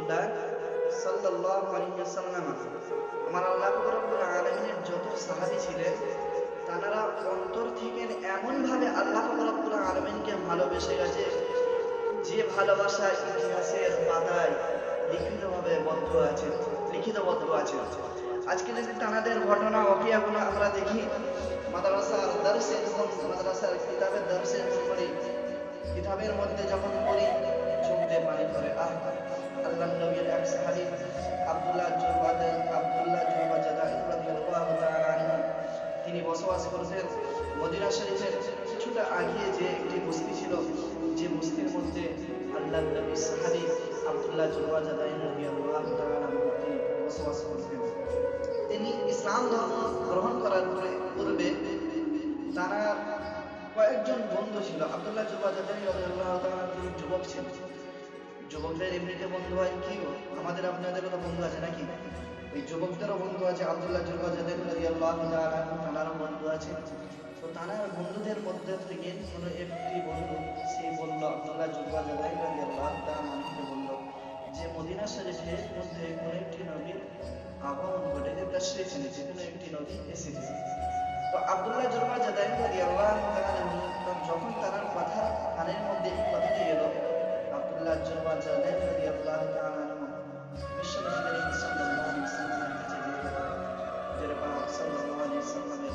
খুদা সাল্লাল্লাহু আলাইহি ওয়াসাল্লাম আমার আল্লাহ রাব্বুল আলামিনের যত সাহাবী ছিলেন তারা অন্তর থেকে এমন ভাবে আল্লাহ রাব্বুল আলামিনকে ভালোবেসে গেছে যে ভালোবাসা ইতিহাসের পাতায় লিখিতবদ্ধ আছে। আজকে যদি তাদের ঘটনা ওয়াকিয়াগুলো আমরা দেখি, মাদ্রাসার দরসে যখন মাদ্রাসার কিতাবের দরসে পড়ি, কিতাবের মধ্যে যখন পড়ি চোখ দিয়ে পানি পড়ে। আল্লাহর নবীর এক সাহাবী আব্দুল্লাহ জুবাজাদা রাদিয়াল্লাহু তাআলা আনহু, তিনি বসবাস করতেন মদিনা শরীফের কিছুটা আগিয়ে যে একটি বস্তি ছিল, যে বস্তির মধ্যে আল্লাহর নবীর সাহাবী আব্দুল্লাহ জুবাজাদা রাদিয়াল্লাহু তাআলা আনহু তিনি বসবাস করতেন। তিনি ইসলাম ধর্ম গ্রহণ করার পূর্বে তারা কয়েকজন বন্ধু ছিল। আব্দুল্লাহ জুবাজাদা রাদিয়াল্লাহু তাআলা তিনি যুবক ছিলেন। যুবকদের এমনিতে বন্ধু হয় কি, আমাদের আপনাদেরও তো বন্ধু আছে নাকি? ওই যুবকদেরও বন্ধু আছে। আব্দুল্লাহ জুবাজাদা রাদিয়াল্লাহু তাআলা তাঁরও বন্ধু আছে। তো তাঁর বন্ধুদের মধ্যে থেকে কোনো একটি বন্ধু সে বলল, আব্দুল্লাহ জুবাজাদা রাদিয়াল্লাহু তাআলা বলল যে মদিনা শরীফের মধ্যে কোনো একটি নবীর আগমন ঘটেছে, তাশরীফ এনেছে, কোনো একটি নবী এসেছে। তো আব্দুল্লাহ জুবাজাদা রাদিয়াল্লাহু তাআলা যখন তার কথা কানের মধ্যে এই কথাটি এলো, আব্দুল্লাহ জুবাজাদা রাদিয়াল্লাহু তাআলা বিশ্বনবী করিম সাল্লাল্লাহু আলাইহি ওয়াসাল্লামের কাছে গিয়ে যে পাক সাল্লাল্লাহু আলাইহি ওয়াসাল্লামের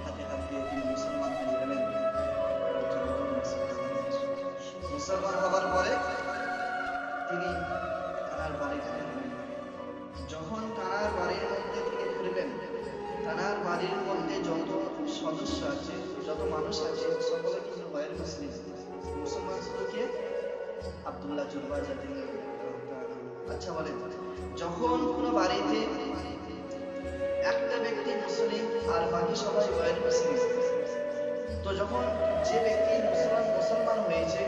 হাতে হাত দিয়ে তিনি মুসলমান হয়ে গেলেন। মুসলমান হওয়ার পরে তিনি তার বাড়িতে ফিরলেন। যখন তার বাড়ির মধ্যে তিনি ফিরলেন, তার বাড়ির মধ্যে যত সদস্য আছে, যত মানুষ আছে, সকলে কিন্তু গয়র মুসলিম। মুসলমান শুধু কে? আব্দুল্লাহ জুবাজাদা। আচ্ছা বলেন, যখন কোনো বাড়িতে একটা ব্যক্তি মুসলিম আর বাকি সবাই গয়র মুসলিম, তো যখন যে ব্যক্তি মুসলমান হয়েছে,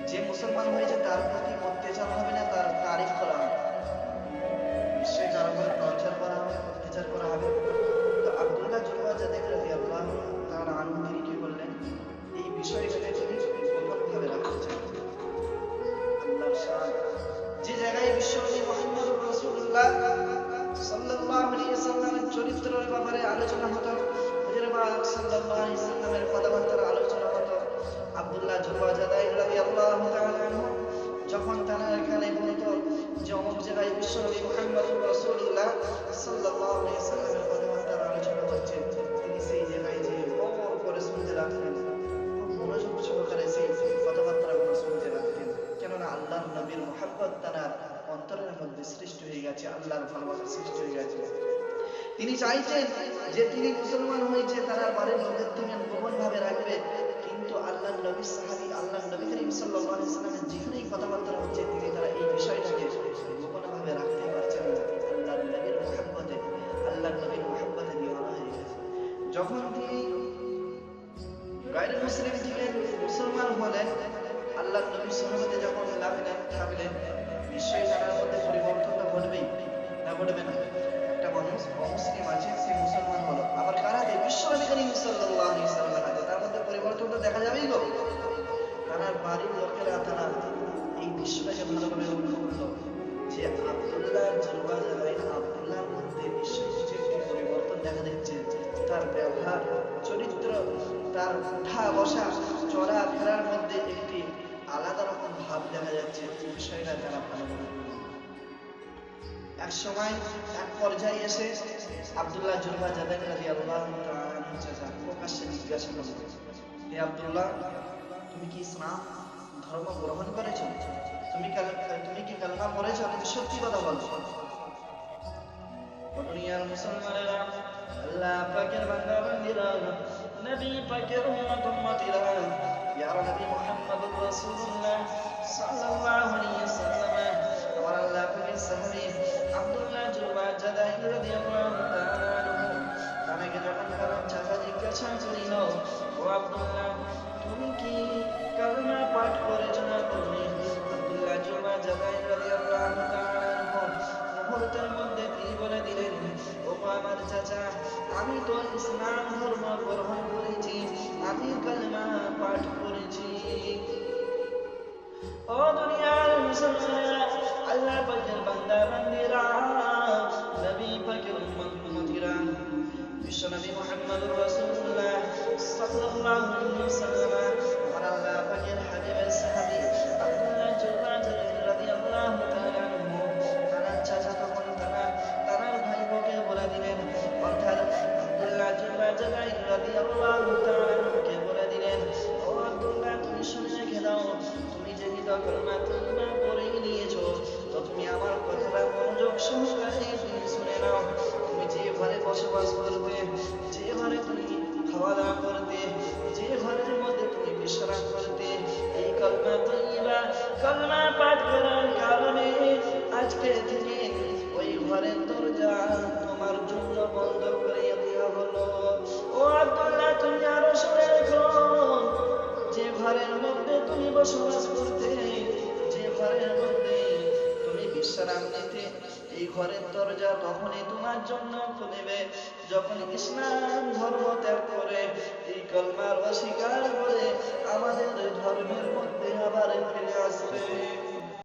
যে মুসলমান হয়েছে তার প্রতি অত্যাচার হবে না, তার তারিফ করা হবে, নিশ্চয়ই তার উপরে টর্চার করা হবে, অত্যাচার করা হবে। তো আব্দুল্লাহ জুবাজাদা রাদিয়াল্লাহু তাআলা আনহু তিনি কি করলেন, এই বিষয়টাকে তিনি গোপনভাবে রাখতে চান। আল্লাহর শান, যে জায়গায় বিশ্বনবী মুহাম্মদুর রাসূলুল্লাহ সাল্লাল্লাহু আলাইহি ওয়াসাল্লামের চরিত্রের ব্যাপারে আলোচনা হতো, হযরত পাক সাল্লাল্লাহু আলাইহি ওয়াসাল্লামের কথাবার্তার আলোচনা হতো, আব্দুল্লাহ জুবাজাদা রাদিয়াল্লাহু তাআলা আনহু যখন তারা এখানে বলতো যে অমুক জায়গায় বিশ্বনবী মুহাম্মদুর রাসূলুল্লাহ সাল্লাল্লাহু আলাইহি ওয়াসাল্লামের কথাবার্তার আলোচনা হচ্ছে, তিনি সেই জায়গায় যে ওমর করে শুনতে লাগতেন, খুব মনোযোগ সহকারে সেই কথাবার্তাগুলো শুনতে লাগতেন। কেননা আল্লাহর নবীর মুহাব্বত তার অন্তরের মধ্যে সৃষ্টি হয়ে গেছে, আল্লাহর ভালোবাসা সৃষ্টি হয়ে গেছে। তিনি চাইছেন যে তিনি মুসলমান হয়েছে, তারা বাড়ির লোকের থেকে গোপন ভাবে রাখবে, কিন্তু আল্লাহর নবীর সাহাবী আল্লাহর নবী করিম সাল্লাল্লাহু আলাইহি ওয়াসাল্লামের যেখানেই কথাবার্তা হচ্ছে তিনি তারা এই বিষয়টাকে গোপন ভাবে রাখতে পারছেন না। আল্লাহর নবীর মুহাব্বতে দিওয়ানা হয়ে গেছে। যখন তিনি গায়র মুসলিম থেকে মুসলমান হলেন, আল্লাহর নবীর সুন্নতে যখন থাকলেন, নিশ্চয়ই তার মধ্যে পরিবর্তনটা ঘটবেই, না ঘটবে না? একটা মানুষ অমুসলিম আছে, সে মুসলমান হলো, আবার কারা দেয়? বিশ্বনবী করিম সাল্লাল্লাহু আলাইহি ওয়াসাল্লাম আছে, তার মধ্যে পরিবর্তনটা দেখা যাবেই গো। তার বাড়ির লোকেরা তারা এই বিষয়টাকে ভালোভাবে লক্ষ্য করলো যে আব্দুল্লাহ জুবাজাদা আব্দুল্লাহর মধ্যে নিশ্চয়ই কিছু একটি পরিবর্তন দেখা দিচ্ছে। তার ব্যবহার, চরিত্র, তার উঠা বসা, চলা ফেরার মধ্যে একটি আলাদা রকম ভাব দেখা যাচ্ছে। এই বিষয়টা তারা ভালোভাবে এক সময় এক পর্যায়ে এসে আব্দুল্লাহ জুবাজাদা রাদিয়াল্লাহু তাআলা প্রকাশ্যে জিজ্ঞাসা করলেন, হে আব্দুল্লাহ, তুমি কি ইসলাম ধর্ম গ্রহণ করেছো? তুমি কি কালেমা পড়েছো? তুমি সত্যি কথা বলো। দুনিয়ার মুসলমানেরা, আল্লাহ পাকের বান্দা বান্দীরা, নবী পাকের উম্মতিরা, ইয়া নবী মুহাম্মদুর রাসূলুল্লাহ সাল্লাল্লাহু আলাইহি ওয়াসাল্লাম, আমার আল্লাহ পাকের সাহাবী আব্দুল্লাহ জুবাজাদা রাদিয়াল্লাহু তাআলা আনহু তাকে যখন তার চাচা জিজ্ঞাসা করিল, ও আব্দুল্লাহ, তুমি কি কালেমা পাঠ করেছো না? তুমি আব্দুল্লাহ জুবাজাদা রাদিয়াল্লাহু তাআলা আনহু মুহূর্তের মধ্যে তিনি বলে দিলেন, ও আমার চাচা, আমি তো ইসলাম ধর্ম গ্রহণ করেছি, আমি কালেমা পাঠ করেছি। ও দুনিয়ার মুসলমানেরা, আল্লাহ কলমা পাঠ করার কারণে আজকে থেকে ওই ঘরের দরজা তোমার জন্য বন্ধ করে দেওয়া হলো। ও আব্দুল্লাহ, তুমি আরো শুনে রেখো, যে ঘরের মধ্যে তুমি বসবাস করতে, যে ঘরের মধ্যে তুমি বিশ্রাম নিতে, এই ঘরের দরজা তখনই তোমার জন্য খুলবে যখন ইসলাম ধর্ম ত্যাগ করে এই কলমার অস্বীকার